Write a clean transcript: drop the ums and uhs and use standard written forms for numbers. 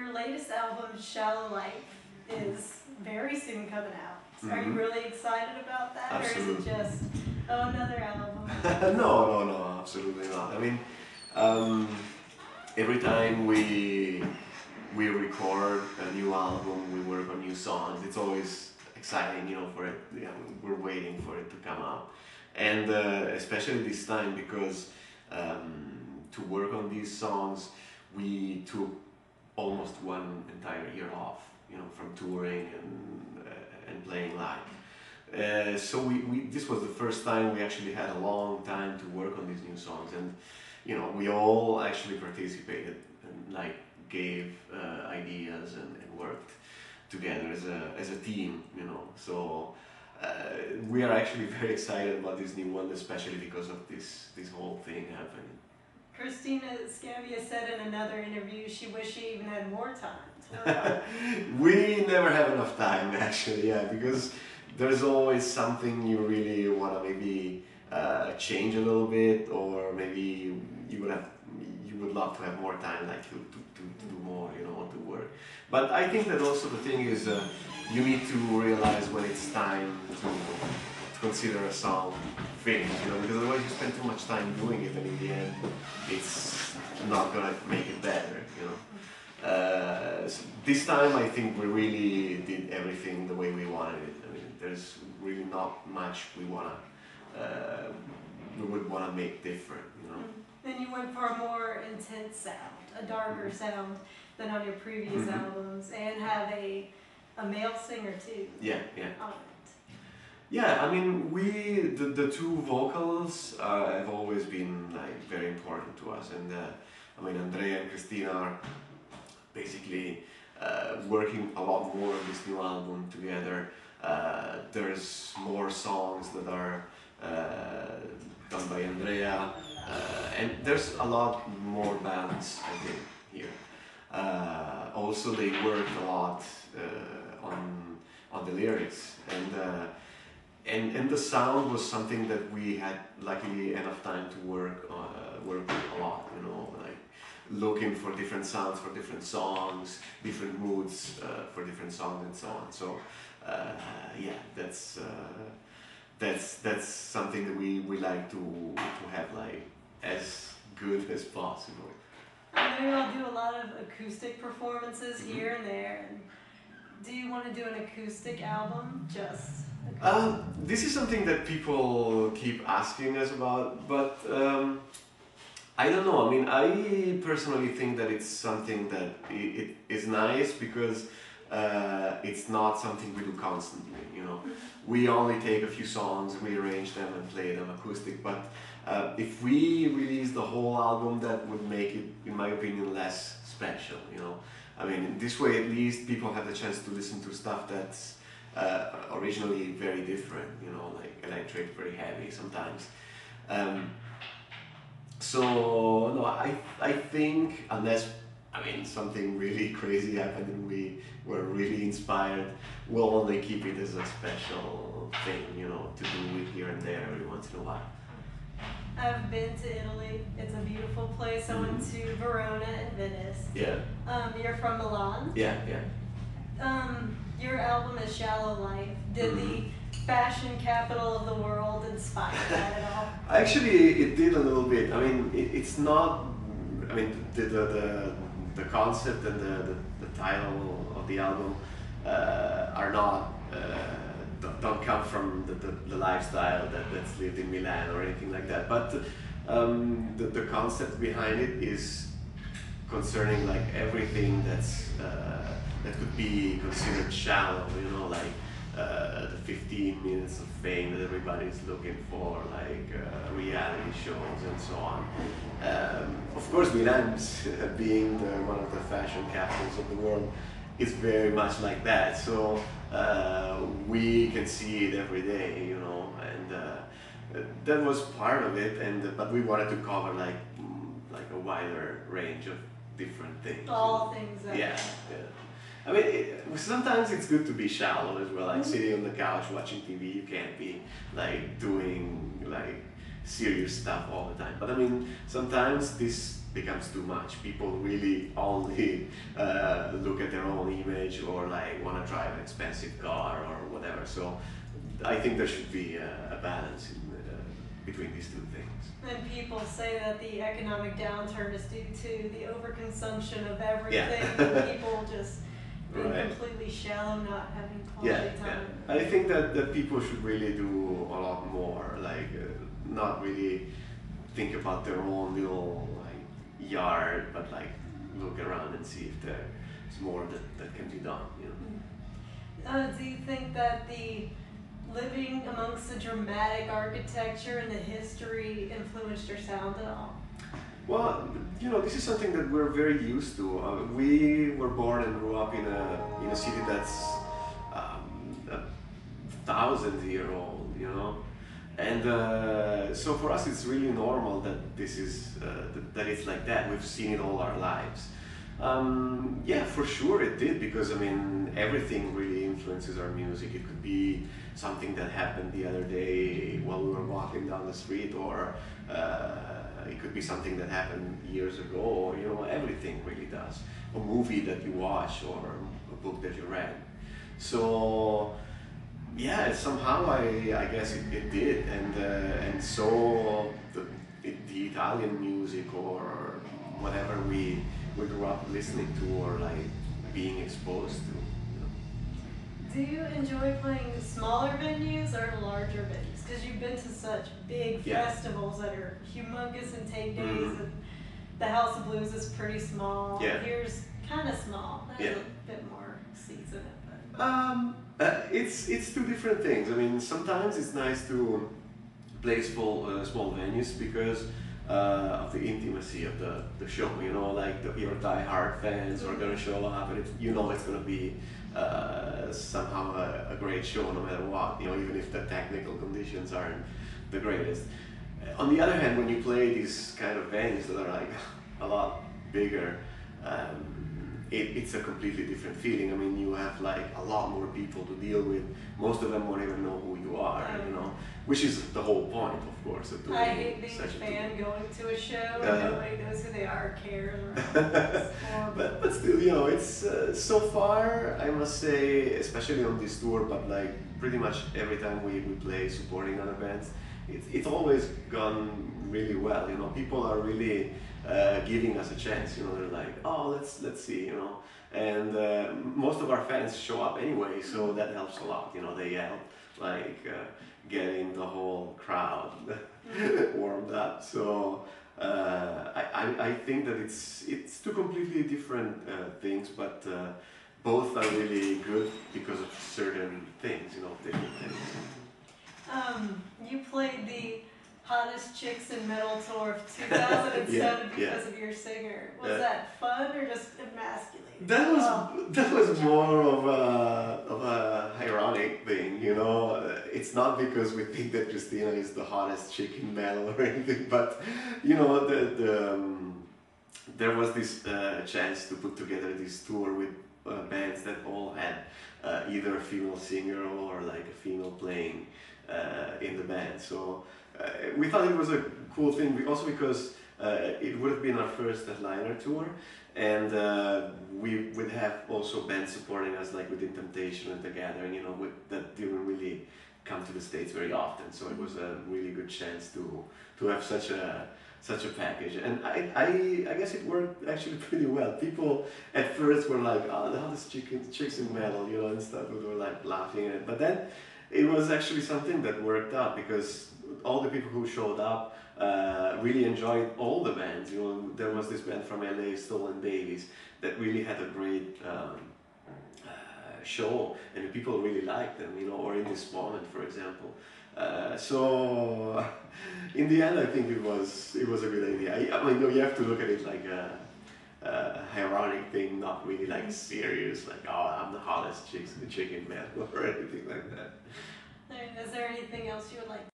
your latest album, Shallow Life, is very soon coming out. So are you Mhm. really excited about that, Absolutely. or is it just, oh, another album? No, absolutely not. I mean, um, every time we record a new album, we work on new songs. It's always exciting, you know, for it. Yeah, we're waiting for it to come out, and especially this time because to work on these songs, we took almost one entire year off, you know, from touring and playing live. So we this was the first time we actually had a long time to work on these new songs, and you know we all actually participated and like gave ideas and worked together as a team, you know. So we are actually very excited about this new one, especially because of this whole thing happening. Christina Scambia said in another interview she wished she even had more time to work on it. We never have enough time, actually, yeah, because there's always something you really want to maybe change a little bit, or maybe you would love to have more time, like to do more, you know, to work. But I think that also the thing is you need to realize when it's time to consider a song finished, you know, because otherwise you spend too much time doing it, and in the end, it's not gonna make it better, you know. So this time I think we really did everything the way we wanted it. I mean, there's really not much we would wanna make different, you know. Then you went for a more intense sound, a darker sound than on your previous albums, and have a male singer too. Yeah. On it. Yeah, I mean, the two vocals have always been like very important to us, and I mean, Andrea and Cristina are basically working a lot more on this new album together. There's more songs that are done by Andrea, and there's a lot more balance, I think, here. Also, they worked a lot on the lyrics, and the sound was something that we had luckily enough time to work with a lot, you know, like looking for different sounds for different songs, different moods for different songs, and so on. So yeah, that's something that we like to have like as good as possible. I know you all do a lot of acoustic performances here and there. And do you want to do an acoustic album? Just this is something that people keep asking us about, but I don't know. I mean, I personally think that it's something that it is nice because it's not something we do constantly, you know. We only take a few songs, rearrange them and play them acoustic, but if we release the whole album, that would make it, in my opinion, less special, you know. I mean, this way at least people have the chance to listen to stuff that's originally very different, you know, like electric, very heavy sometimes. So no, I think unless, I mean, something really crazy happened and we were really inspired, we'll only keep it as a special thing, you know, to do it here and there every once in a while. I've been to Italy. It's a beautiful place. I went to Verona and Venice. Yeah. You're from Milan. Yeah. Your album is Shallow Life. Did the fashion capital of the world inspire that at all? Actually, it did a little bit. I mean, it's not. I mean, the concept and the title of the album are not. Don't come from the lifestyle that's lived in Milan or anything like that. But the concept behind it is concerning like everything that could be considered shallow. You know, like the 15 minutes of fame that everybody's looking for, like reality shows and so on. Of course, Milan, being one of the fashion capitals of the world, is very much like that. So we can see it every day, you know, and that was part of it. And but we wanted to cover like a wider range of different things. All things. Yeah. I mean, sometimes it's good to be shallow as well, like sitting on the couch watching TV. You can't be like doing like serious stuff all the time. But I mean, sometimes this becomes too much. People really only look at their own image, or like want to drive an expensive car or whatever. So I think there should be a balance between these two things. And people say that the economic downturn is due to the overconsumption of everything. Yeah. People just being Right. completely shallow, not having quality time. Yeah. I think that people should really do a lot more, like not really think about their own little like yard, but like look around and see if there's more that can be done. You know. Do you think that the living amongst the dramatic architecture and the history influenced your sound at all? Well, you know, this is something that we're very used to. We were born and grew up in a city that's 1,000-year-old, you know, and so for us it's really normal that this is that it's like that. We've seen it all our lives. Yeah, for sure it did, because I mean everything really influences our music. It could be something that happened the other day while we were walking down the street, or it could be something that happened years ago, or you know, everything really does. A movie that you watch, or a book that you read. So yeah, somehow I guess it did, and so the Italian music, or whatever we grew up listening to, or like being exposed to. You know. Do you enjoy playing smaller venues or larger venues? Because you've been to such big festivals that are humongous and take days. Mm-hmm. And the House of Blues is pretty small. Yeah. Here's kind of small. It has Yeah. a bit more seats in it. But. It's two different things. I mean, sometimes it's nice to play small venues because of the intimacy of the show. You know, like your die-hard fans are gonna show up, and you know it's gonna be somehow a great show no matter what. You know, even if the technical conditions aren't the greatest. On the other hand, when you play these kind of venues that are like a lot bigger, it's a completely different feeling. I mean, you have like a lot more people to deal with. Most of them won't even know who you are, you know, which is the whole point, of course, of doing I hate being a such fan going to a show and nobody knows who they are, cares. But still, you know, it's so far, I must say, especially on this tour, but like pretty much every time we play supporting other bands, it's always gone really well. You know, people are really giving us a chance. You know, they're like, oh, let's see, you know, and most of our fans show up anyway, so that helps a lot. You know, they help like getting the whole crowd warmed up. So I think that it's two completely different things, but both are really good because of certain things. You know, different things. You played the Hottest Chicks in Metal tour of 2007 because of your singer. Was that fun or just emasculating? That was more of a ironic thing, you know. It's not because we think that Christina is the hottest chick in metal or anything, but you know, there was this chance to put together this tour with bands that all had either a female singer or like a female playing in the band. So we thought it was a cool thing, also because it would have been our first headliner tour, and we would have also bands supporting us, like Within Temptation and The Gathering, you know, that didn't really come to the States very often. So it was a really good chance to have such a package, and I guess it worked actually pretty well. People at first were like, oh, the hottest chicks in metal, you know, and stuff. We were like laughing at it, but then it was actually something that worked out, because all the people who showed up really enjoyed all the bands. You know, there was this band from LA, Stolen Babies, that really had a great show, and the people really liked them. You know, or In This Moment, for example. So in the end, I think it was a good idea. I mean, you have to look at it like a ironic thing, not really like serious, like, oh, I'm the hottest chick in metal or anything like that. Is there anything else you would like